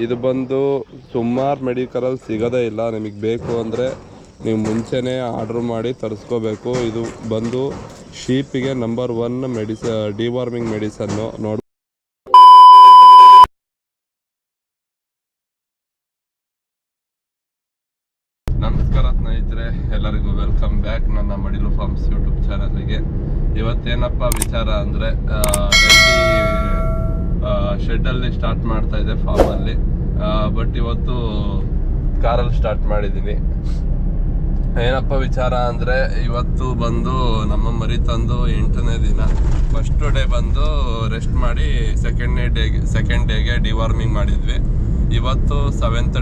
ಇದು ಬಂದು ಸುಮಾರು ಮೆಡಿಕಲಲ್ಲಿ ಸಿಗೋದೇ ಇಲ್ಲ. ನಿಮಗೆ ಬೇಕು ಅಂದರೆ ನೀವು ಮುಂಚೆನೇ ಆರ್ಡ್ರ್ ಮಾಡಿ ತರಿಸ್ಕೋಬೇಕು. ಇದು ಬಂದು ಶೀಪಿಗೆ ನಂಬರ್ 1 ಡಿವಾರ್ಮಿಂಗ್ ಮೆಡಿಸನ್ನು ನೋಡಿ. ನಮಸ್ಕಾರ ಸ್ನೇಹಿತರೆ, ಎಲ್ಲರಿಗೂ ವೆಲ್ಕಮ್ ಬ್ಯಾಕ್ ನನ್ನ ಮಡಿಲು ಫಾರ್ಮ್ಸ್ ಯೂಟ್ಯೂಬ್ ಚಾನಲ್ಗೆ. ಇವತ್ತೇನಪ್ಪ ವಿಚಾರ ಅಂದರೆ ಶೆಡ್ಡಲ್ಲಿ ಸ್ಟಾರ್ಟ್ ಮಾಡ್ತಾ ಇದೆ ಫಾರ್ಮಲ್ಲಿ. ಬಟ್ ಇವತ್ತು ಕಾರಲ್ಲಿ ಸ್ಟಾರ್ಟ್ ಮಾಡಿದ್ದೀನಿ. ಏನಪ್ಪ ವಿಚಾರ ಅಂದರೆ ಇವತ್ತು ಬಂದು ನಮ್ಮ ಮರಿ ತಂದು 8ನೇ ದಿನ. ಫಸ್ಟ್ ಡೇ ಬಂದು ರೆಸ್ಟ್ ಮಾಡಿ ಸೆಕೆಂಡ್ ಡೇಗೆ ಡಿವಾರ್ಮಿಂಗ್ ಮಾಡಿದ್ವಿ. ಇವತ್ತು 7th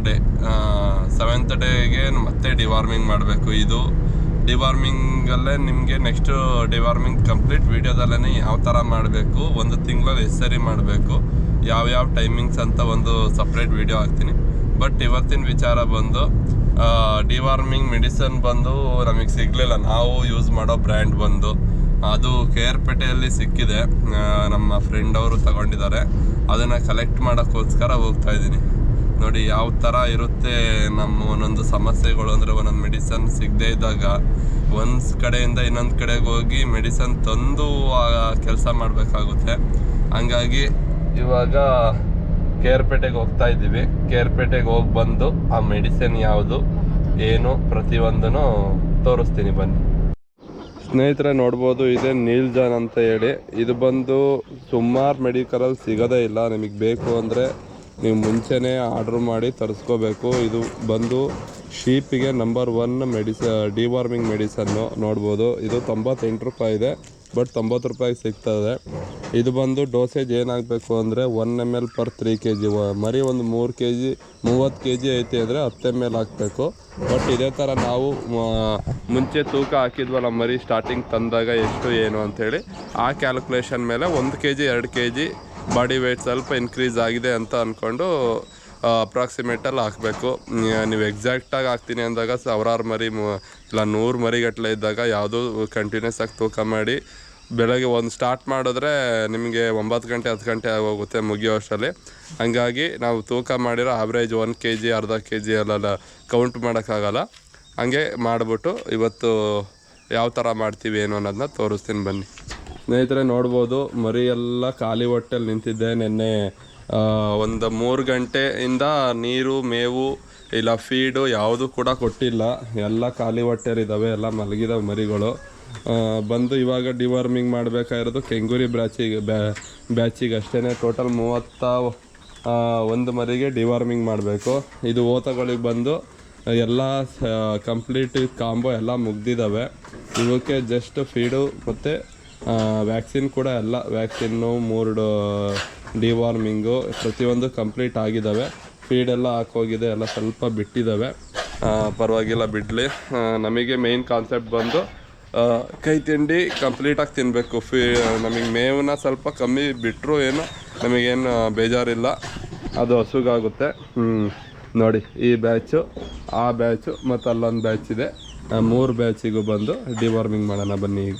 ಡೇಗೆ ಮತ್ತೆ ಡಿವಾರ್ಮಿಂಗ್ ಮಾಡಬೇಕು. ಇದು ಡಿವಾರ್ಮಿಂಗಲ್ಲೇ ನಿಮಗೆ ನೆಕ್ಸ್ಟ್ ಡಿವಾರ್ಮಿಂಗ್ ಕಂಪ್ಲೀಟ್ ವೀಡಿಯೋದಲ್ಲೇ ಯಾವ ಥರ ಮಾಡಬೇಕು, ಒಂದು ತಿಂಗಳಲ್ಲಿ ಎಷ್ಟು ಸರಿ ಮಾಡಬೇಕು, ಯಾವ್ಯಾವ ಟೈಮಿಂಗ್ಸ್ ಅಂತ ಒಂದು ಸಪ್ರೇಟ್ ವೀಡಿಯೋ ಹಾಕ್ತೀನಿ. ಬಟ್ ಇವತ್ತಿನ ವಿಚಾರ ಬಂದು ಡಿವಾರ್ಮಿಂಗ್ ಮೆಡಿಸನ್ ಬಂದು ನಮಗೆ ಸಿಗಲಿಲ್ಲ. ನಾವು ಯೂಸ್ ಮಾಡೋ ಬ್ರ್ಯಾಂಡ್ ಬಂದು ಅದು KR-ಪೇಟೆಯಲ್ಲಿ ಸಿಕ್ಕಿದೆ. ನಮ್ಮ ಫ್ರೆಂಡ್ ಅವರು ತಗೊಂಡಿದ್ದಾರೆ. ಅದನ್ನು ಕಲೆಕ್ಟ್ ಮಾಡೋಕ್ಕೋಸ್ಕರ ಹೋಗ್ತಾ ಇದ್ದೀನಿ. ನೋಡಿ ಯಾವ ಥರ ಇರುತ್ತೆ ನಮ್ಮ ಒಂದೊಂದು ಸಮಸ್ಯೆಗಳು. ಅಂದರೆ ಒಂದೊಂದು ಮೆಡಿಸನ್ ಸಿಗದೇ ಇದ್ದಾಗ ಒಂದು ಕಡೆಯಿಂದ ಇನ್ನೊಂದು ಕಡೆಗೆ ಹೋಗಿ ಮೆಡಿಸನ್ ತಂದು ಕೆಲಸ ಮಾಡಬೇಕಾಗುತ್ತೆ. ಹಂಗಾಗಿ ಇವಾಗ KR-ಪೇಟೆಗೆ ಹೋಗ್ತಾ ಇದ್ದೀವಿ. KR-ಪೇಟೆಗೆ ಹೋಗಿ ಬಂದು ಆ ಮೆಡಿಸಿನ್ ಯಾವುದು ಏನು ಪ್ರತಿಯೊಂದನ್ನು ತೋರಿಸ್ತೀನಿ ಬನ್ನಿ. ಸ್ನೇಹಿತರೆ ನೋಡ್ಬೋದು, ಇದೇ ನೀಲ್ಜಾನ್ ಅಂತ ಹೇಳಿ. ಇದು ಬಂದು ಸುಮಾರು ಮೆಡಿಕಲಲ್ಲಿ ಸಿಗೋದೇ ಇಲ್ಲ. ನಿಮಗೆ ಬೇಕು ಅಂದರೆ ನೀವು ಮುಂಚೆನೇ ಆರ್ಡ್ರ್ ಮಾಡಿ ತರಿಸ್ಕೋಬೇಕು. ಇದು ಬಂದು ಶೀಪಿಗೆ ನಂಬರ್ 1 ಡಿವಾರ್ಮಿಂಗ್ ಮೆಡಿಸನ್ನು ನೋಡ್ಬೋದು. ಇದು 98 ರೂಪಾಯಿ ಇದೆ, ಬಟ್ 90 ರೂಪಾಯಿಗೆ ಸಿಗ್ತದೆ. ಇದು ಬಂದು ಡೋಸೇಜ್ ಏನಾಗಬೇಕು ಅಂದರೆ 1 ml per 3 kg. ಮರಿ ಒಂದು 3 kg 30 kg ಐತೆ ಅಂದರೆ 10 ml ಹಾಕಬೇಕು. ಬಟ್ ಇದೇ ಥರ ನಾವು ಮುಂಚೆ ತೂಕ ಹಾಕಿದ್ವಲ್ಲ ಮರಿ ಸ್ಟಾರ್ಟಿಂಗ್ ತಂದಾಗ ಎಷ್ಟು ಏನು ಅಂಥೇಳಿ ಆ ಕ್ಯಾಲ್ಕುಲೇಷನ್ ಮೇಲೆ 1 kg 2 kg ಬಾಡಿ ವೆಯ್ಟ್ ಸ್ವಲ್ಪ ಇನ್ಕ್ರೀಸ್ ಆಗಿದೆ ಅಂತ ಅಂದ್ಕೊಂಡು ಅಪ್ರಾಕ್ಸಿಮೇಟಲ್ಲಿ ಹಾಕಬೇಕು. ನೀವು ಎಕ್ಸಾಕ್ಟಾಗಿ ಹಾಕ್ತೀನಿ ಅಂದಾಗ 1000 ಮರಿ ಇಲ್ಲ 100 ಮರಿಗಟ್ಟಲೆ ಇದ್ದಾಗ ಯಾವುದೂ ಕಂಟಿನ್ಯೂಸ್ ಆಗಿ ತೂಕ ಮಾಡಿ ಬೆಳಗ್ಗೆ ಒಂದು ಸ್ಟಾರ್ಟ್ ಮಾಡಿದ್ರೆ ನಿಮಗೆ 9 ಗಂಟೆ 10 ಗಂಟೆ ಆಗೋಗುತ್ತೆ ಮುಗಿಯೋ ಅಷ್ಟರಲ್ಲಿ. ಹಂಗಾಗಿ ನಾವು ತೂಕ ಮಾಡಿರೋ ಆವ್ರೇಜ್ 1 kg ಅರ್ಧ kg ಅಲ್ಲೆಲ್ಲ ಕೌಂಟ್ ಮಾಡೋಕ್ಕಾಗಲ್ಲ. ಹಂಗೆ ಮಾಡಿಬಿಟ್ಟು ಇವತ್ತು ಯಾವ ಥರ ಮಾಡ್ತೀವಿ ಏನು ಅನ್ನೋದನ್ನ ತೋರಿಸ್ತೀನಿ ಬನ್ನಿ. ಸ್ನೇಹಿತರೆ ನೋಡ್ಬೋದು, ಮರಿ ಎಲ್ಲ ಖಾಲಿ ಹೊಟ್ಟೆಲ್ಲಿ ನಿಂತಿದ್ದೆ. ನಿನ್ನೆ ಒಂದು 3 ಗಂಟೆಯಿಂದ ನೀರು ಮೇವು ಇಲ್ಲ ಫೀಡು ಯಾವುದು ಕೂಡ ಕೊಟ್ಟಿಲ್ಲ. ಎಲ್ಲ ಖಾಲಿ ಹೊಟ್ಟೆಲಿದ್ದಾವೆ, ಎಲ್ಲ ಮಲಗಿದಾವೆ ಮರಿಗಳು. ಬಂದು ಇವಾಗ ಡಿವಾರ್ಮಿಂಗ್ ಮಾಡಬೇಕಾಗಿರೋದು ಕೆಂಗೂರಿ ಬ್ಯಾಚಿಗೆ ಅಷ್ಟೇ. ಟೋಟಲ್ 31 ಮರಿಗೆ ಡಿವಾರ್ಮಿಂಗ್ ಮಾಡಬೇಕು. ಇದು ಓತಗಳಿಗೆ ಬಂದು ಎಲ್ಲ ಕಂಪ್ಲೀಟ್ ಕಾಂಬೋ ಎಲ್ಲ ಮುಗ್ದಿದ್ದಾವೆ. ಇವಕ್ಕೆ ಜಸ್ಟ್ ಫೀಡು ಮತ್ತು ವ್ಯಾಕ್ಸಿನ್ ಕೂಡ ಎಲ್ಲ ವ್ಯಾಕ್ಸಿನ್ನು 3 ಡಿವಾರ್ಮಿಂಗು ಪ್ರತಿಯೊಂದು ಕಂಪ್ಲೀಟ್ ಆಗಿದ್ದಾವೆ. ಫೀಡೆಲ್ಲ ಹಾಕೋಗಿದೆ, ಎಲ್ಲ ಸ್ವಲ್ಪ ಬಿಟ್ಟಿದ್ದಾವೆ. ಪರವಾಗಿಲ್ಲ ಬಿಡಲಿ. ನಮಗೆ ಮೇಯ್ನ್ ಕಾನ್ಸೆಪ್ಟ್ ಬಂದು ಕೈ ತಿಂಡಿ ಕಂಪ್ಲೀಟಾಗಿ ತಿನ್ನಬೇಕು. ನಮಗೆ ಮೇವನ್ನ ಸ್ವಲ್ಪ ಕಮ್ಮಿ ಬಿಟ್ಟರು ಏನು ನಮಗೇನು ಬೇಜಾರಿಲ್ಲ, ಅದು ಹಸುಗಾಗುತ್ತೆ. ನೋಡಿ ಈ ಬ್ಯಾಚು, ಆ ಬ್ಯಾಚು ಮತ್ತು ಅಲ್ಲೊಂದು ಬ್ಯಾಚ್ ಇದೆ. 3 ಬ್ಯಾಚಿಗೂ ಬಂದು ಡಿವಾರ್ಮಿಂಗ್ ಮಾಡೋಣ ಬನ್ನಿ. ಈಗ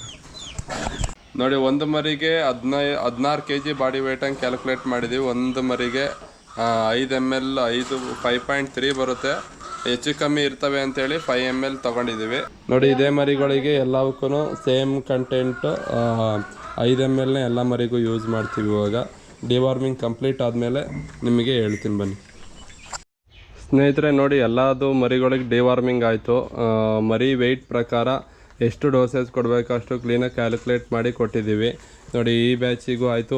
ನೋಡಿ, ಒಂದು ಮರಿಗೆ 16 kg ಬಾಡಿ ವೇಟ್ ಹಂಗೆ ಕ್ಯಾಲ್ಕುಲೇಟ್ ಮಾಡಿದ್ದೀವಿ. ಒಂದು ಮರಿಗೆ 5 ml 5.3 ಬರುತ್ತೆ. ಹೆಚ್ಚು ಕಮ್ಮಿ ಇರ್ತವೆ ಅಂತೇಳಿ 5 ml ತೊಗೊಂಡಿದ್ದೀವಿ. ನೋಡಿ ಇದೇ ಮರಿಗಳಿಗೆ ಎಲ್ಲವಕ್ಕೂ ಸೇಮ್ ಕಂಟೆಂಟು 5 ml ಎಲ್ಲ ಮರಿಗೂ ಯೂಸ್ ಮಾಡ್ತೀವಿ. ಇವಾಗ ಡಿವಾರ್ಮಿಂಗ್ ಕಂಪ್ಲೀಟ್ ಆದಮೇಲೆ ನಿಮಗೆ ಹೇಳ್ತೀನಿ ಬನ್ನಿ. ಸ್ನೇಹಿತರೆ ನೋಡಿ, ಎಲ್ಲದು ಮರಿಗಳಿಗೆ ಡಿವಾರ್ಮಿಂಗ್ ಆಯಿತು. ಮರಿ ವೆಯ್ಟ್ ಪ್ರಕಾರ ಎಷ್ಟು ಡೋಸೇಜ್ ಕೊಡಬೇಕು ಅಷ್ಟು ಕ್ಲೀನಾಗಿ ಕ್ಯಾಲ್ಕುಲೇಟ್ ಮಾಡಿ ಕೊಟ್ಟಿದ್ದೀವಿ. ನೋಡಿ ಈ ಬ್ಯಾಚಿಗೂ ಆಯಿತು.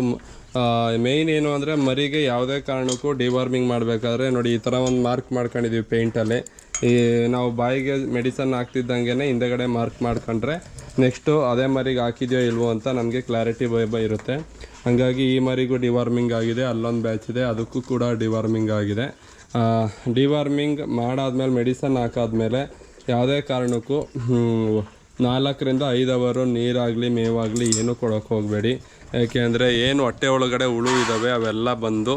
ಮೇಯ್ನ್ ಏನು ಅಂದರೆ ಮರಿಗೆ ಯಾವುದೇ ಕಾರಣಕ್ಕೂ ಡಿವಾರ್ಮಿಂಗ್ ಮಾಡಬೇಕಾದ್ರೆ ನೋಡಿ ಈ ಥರ ಒಂದು ಮಾರ್ಕ್ ಮಾಡ್ಕೊಂಡಿದ್ದೀವಿ ಪೇಂಟಲ್ಲಿ. ಈ ನಾವು ಬಾಯಿಗೆ ಮೆಡಿಸನ್ ಹಾಕ್ತಿದ್ದಂಗೆ ಹಿಂದೆಗಡೆ ಮಾರ್ಕ್ ಮಾಡ್ಕೊಂಡ್ರೆ ನೆಕ್ಸ್ಟು ಅದೇ ಮರಿಗೆ ಹಾಕಿದೆಯೋ ಇಲ್ವೋ ಅಂತ ನಮಗೆ ಕ್ಲಾರಿಟಿ ಇರುತ್ತೆ. ಹಾಗಾಗಿ ಈ ಮರಿಗೂ ಡಿವಾರ್ಮಿಂಗ್ ಆಗಿದೆ. ಅಲ್ಲೊಂದು ಬ್ಯಾಚ್ ಇದೆ, ಅದಕ್ಕೂ ಕೂಡ ಡಿವಾರ್ಮಿಂಗ್ ಆಗಿದೆ. ಡಿವಾರ್ಮಿಂಗ್ ಮಾಡಾದ್ಮೇಲೆ ಮೆಡಿಸನ್ ಹಾಕಾದ್ಮೇಲೆ ಯಾವುದೇ ಕಾರಣಕ್ಕೂ 4 ರಿಂದ 5 ಅವರು ನೀರಾಗಲಿ ಮೇವಾಗಲಿ ಏನೂ ಕೊಡೋಕ್ಕೆ ಹೋಗಬೇಡಿ. ಏಕೆಂದರೆ ಏನು ಹೊಟ್ಟೆ ಒಳಗಡೆ ಹುಳು ಇದ್ದಾವೆ ಅವೆಲ್ಲ ಬಂದು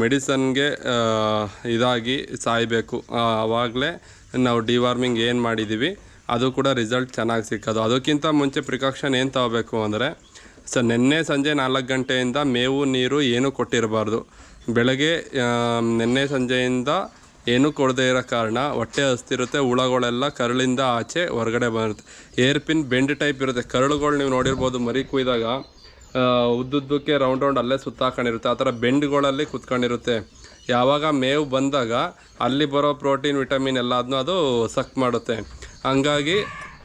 ಮೆಡಿಸನ್ಗೆ ಇದಾಗಿ ಸಾಯಬೇಕು. ಆವಾಗಲೇ ನಾವು ಡಿವಾರ್ಮಿಂಗ್ ಏನು ಮಾಡಿದ್ದೀವಿ ಅದು ಕೂಡ ರಿಸಲ್ಟ್ ಚೆನ್ನಾಗಿ ಸಿಕ್ಕೋದು. ಅದಕ್ಕಿಂತ ಮುಂಚೆ ಪ್ರಿಕಾಷನ್ ಏನು ತಗೋಬೇಕು ಅಂದರೆ ನಿನ್ನೆ ಸಂಜೆ 4 ಗಂಟೆಯಿಂದ ಮೇವು ನೀರು ಏನೂ ಕೊಟ್ಟಿರಬಾರ್ದು. ಬೆಳಗ್ಗೆ ನೆನ್ನೆ ಸಂಜೆಯಿಂದ ಏನೂ ಕೊಡದೇ ಇರೋ ಕಾರಣ ಹೊಟ್ಟೆ ಹಸ್ತಿರುತ್ತೆ, ಹುಳಗಳೆಲ್ಲ ಕರಳಿಂದ ಆಚೆ ಹೊರಗಡೆ ಬರುತ್ತೆ. ಏರ್ ಪಿನ್ ಬೆಂಡ್ ಟೈಪ್ ಇರುತ್ತೆ. ಕರಳುಗಳು ನೀವು ನೋಡಿರ್ಬೋದು, ಮರಿ ಕುಯ್ದಾಗ ಉದ್ದುದ್ದಕ್ಕೆ ರೌಂಡ್ ಅಲ್ಲೇ ಸುತ್ತಾಕೊಂಡಿರುತ್ತೆ. ಆ ಥರ ಬೆಂಡ್ಗಳಲ್ಲಿ ಕುತ್ಕೊಂಡಿರುತ್ತೆ. ಯಾವಾಗ ಮೇವು ಬಂದಾಗ ಅಲ್ಲಿ ಬರೋ ಪ್ರೋಟೀನ್ ವಿಟಮಿನ್ ಎಲ್ಲ ಅದು ಸಕ್ ಮಾಡುತ್ತೆ. ಹಂಗಾಗಿ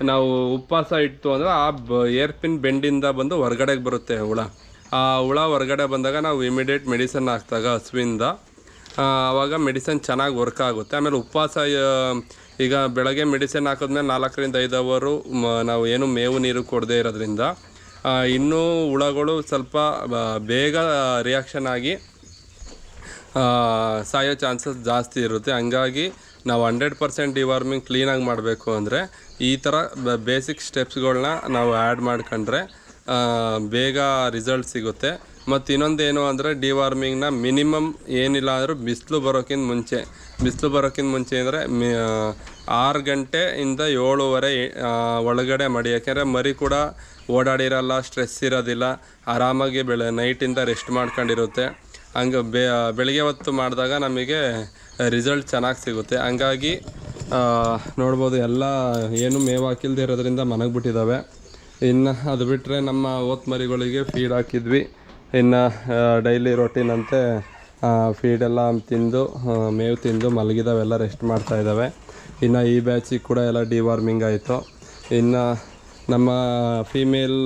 ನಾವು ಉಪವಾಸ ಇಟ್ಟು ಅಂದರೆ ಆ ಏರ್ ಪಿನ್ ಬೆಂಡಿಂದ ಬಂದು ಹೊರಗಡೆಗೆ ಬರುತ್ತೆ ಹುಳ. ಆ ಹುಳ ಹೊರಗಡೆ ಬಂದಾಗ ನಾವು ಇಮಿಡಿಯೇಟ್ ಮೆಡಿಸನ್ ಹಾಕಿದಾಗ ಹಸುವಿಂದ ಆವಾಗ ಮೆಡಿಸನ್ ಚೆನ್ನಾಗಿ ವರ್ಕ್ ಆಗುತ್ತೆ. ಆಮೇಲೆ ಉಪವಾಸ ಈಗ ಬೆಳಗ್ಗೆ ಮೆಡಿಸಿನ್ ಹಾಕಿದ್ಮೇಲೆ 4 ರಿಂದ 5 ಅವರು ನಾವು ಏನು ಮೇವು ನೀರು ಕೊಡದೇ ಇರೋದ್ರಿಂದ ಇನ್ನೂ ಹುಳಗಳು ಸ್ವಲ್ಪ ಬೇಗ ರಿಯಾಕ್ಷನ್ ಆಗಿ ಸಾಯೋ ಚಾನ್ಸಸ್ ಜಾಸ್ತಿ ಇರುತ್ತೆ. ಹಂಗಾಗಿ ನಾವು 100% ಡಿವಾರ್ಮಿಂಗ್ ಕ್ಲೀನಾಗಿ ಮಾಡಬೇಕು ಅಂದರೆ ಈ ಥರ ಬೇಸಿಕ್ ಸ್ಟೆಪ್ಸ್ಗಳನ್ನ ನಾವು ಆ್ಯಡ್ ಮಾಡ್ಕೊಂಡ್ರೆ ಬೇಗ ರಿಸಲ್ಟ್ ಸಿಗುತ್ತೆ. ಮತ್ತು ಇನ್ನೊಂದೇನು ಅಂದರೆ ಡಿವಾರ್ಮಿಂಗ್ನ ಮಿನಿಮಮ್ ಏನಿಲ್ಲ ಅಂದರೂ ಬಿಸಿಲು ಬರೋಕ್ಕಿಂತ ಮುಂಚೆ ಅಂದರೆ 6 ಗಂಟೆಯಿಂದ 7:30 ಒಳಗಡೆ ಮಾಡಿ. ಯಾಕೆಂದರೆ ಮರಿ ಕೂಡ ಓಡಾಡಿರಲ್ಲ, ಸ್ಟ್ರೆಸ್ ಇರೋದಿಲ್ಲ, ಆರಾಮಾಗಿ ನೈಟಿಂದ ರೆಸ್ಟ್ ಮಾಡ್ಕೊಂಡಿರುತ್ತೆ. ಹಂಗೆ ಬೆಳಗ್ಗೆ ಹೊತ್ತು ಮಾಡಿದಾಗ ನಮಗೆ ರಿಸಲ್ಟ್ ಚೆನ್ನಾಗಿ ಸಿಗುತ್ತೆ. ಹಂಗಾಗಿ ನೋಡ್ಬೋದು ಎಲ್ಲ ಏನು ಮೇವು ಹಾಕಿಲ್ದೇ ಇರೋದ್ರಿಂದ ಮನಗ್ಬಿಟ್ಟಿದ್ದಾವೆ. ಇನ್ನು ಅದು ಬಿಟ್ಟರೆ ನಮ್ಮ ಓತ್ ಮರಿಗಳಿಗೆ ಫೀಡ್ ಹಾಕಿದ್ವಿ. ಇನ್ನು ಡೈಲಿ ರೊಟೀನ್ ಅಂತೆ ಫೀಡೆಲ್ಲ ತಿಂದು ಮೇವು ತಿಂದು ಮಲಗಿದಾವೆಲ್ಲ ರೆಸ್ಟ್ ಮಾಡ್ತಾಯಿದ್ದಾವೆ. ಇನ್ನು ಈ ಬ್ಯಾಚಿಗೆ ಕೂಡ ಎಲ್ಲ ಡಿವಾರ್ಮಿಂಗ್ ಆಯಿತು. ಇನ್ನು ನಮ್ಮ ಫೀಮೇಲ್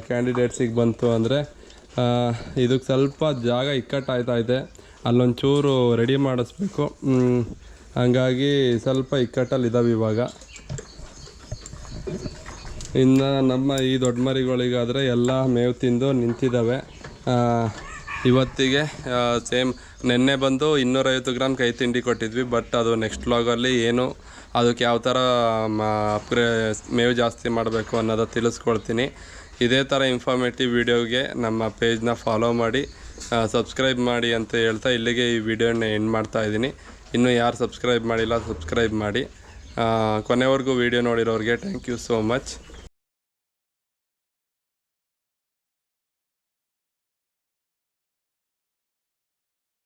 ಕ್ಯಾಂಡಿಡೇಟ್ಸಿಗೆ ಬಂತು ಅಂದರೆ ಇದಕ್ಕೆ ಸ್ವಲ್ಪ ಜಾಗ ಇಕ್ಕಟ್ಟಾಯ್ತಾಯಿದೆ, ಅಲ್ಲೊಂಚೂರು ರೆಡಿ ಮಾಡಿಸ್ಬೇಕು. ಹಂಗಾಗಿ ಸ್ವಲ್ಪ ಇಕ್ಕಟ್ಟಲ್ಲಿದ್ದಾವೆ ಇವಾಗ. ಇನ್ನು ನಮ್ಮ ಈ ದೊಡ್ಡ ಮರಿಗಳಿಗಾದರೆ ಎಲ್ಲ ಮೇವು ತಿಂದು ನಿಂತಿದ್ದಾವೆ. ಇವತ್ತಿಗೆ ಸೇಮ್ ನೆನ್ನೆ ಬಂದು 250 ಗ್ರಾಮ್ ಕೈ ತಿಂಡಿ ಕೊಟ್ಟಿದ್ವಿ. ಬಟ್ ಅದು ನೆಕ್ಸ್ಟ್ ವ್ಲಾಗಲ್ಲಿ ಏನು ಅದಕ್ಕೆ ಯಾವ ಥರ ಮೇವು ಜಾಸ್ತಿ ಮಾಡಬೇಕು ಅನ್ನೋದು ತಿಳಿಸ್ಕೊಡ್ತೀನಿ. ಇದೇ ಥರ ಇನ್ಫಾರ್ಮೇಟಿವ್ ವಿಡಿಯೋಗೆ ನಮ್ಮ ಪೇಜ್ನ ಫಾಲೋ ಮಾಡಿ, ಸಬ್ಸ್ಕ್ರೈಬ್ ಮಾಡಿ ಅಂತ ಹೇಳ್ತಾ ಇಲ್ಲಿಗೆ ಈ ವಿಡಿಯೋನ ಎಂಡ್ ಮಾಡ್ತಾಯಿದ್ದೀನಿ. ಇನ್ನೂ ಯಾರು ಸಬ್ಸ್ಕ್ರೈಬ್ ಮಾಡಿಲ್ಲ ಸಬ್ಸ್ಕ್ರೈಬ್ ಮಾಡಿ. ಕೊನೆವರೆಗೂ ವಿಡಿಯೋ ನೋಡಿರೋರಿಗೆ ಥ್ಯಾಂಕ್ ಯು ಸೋ ಮಚ್.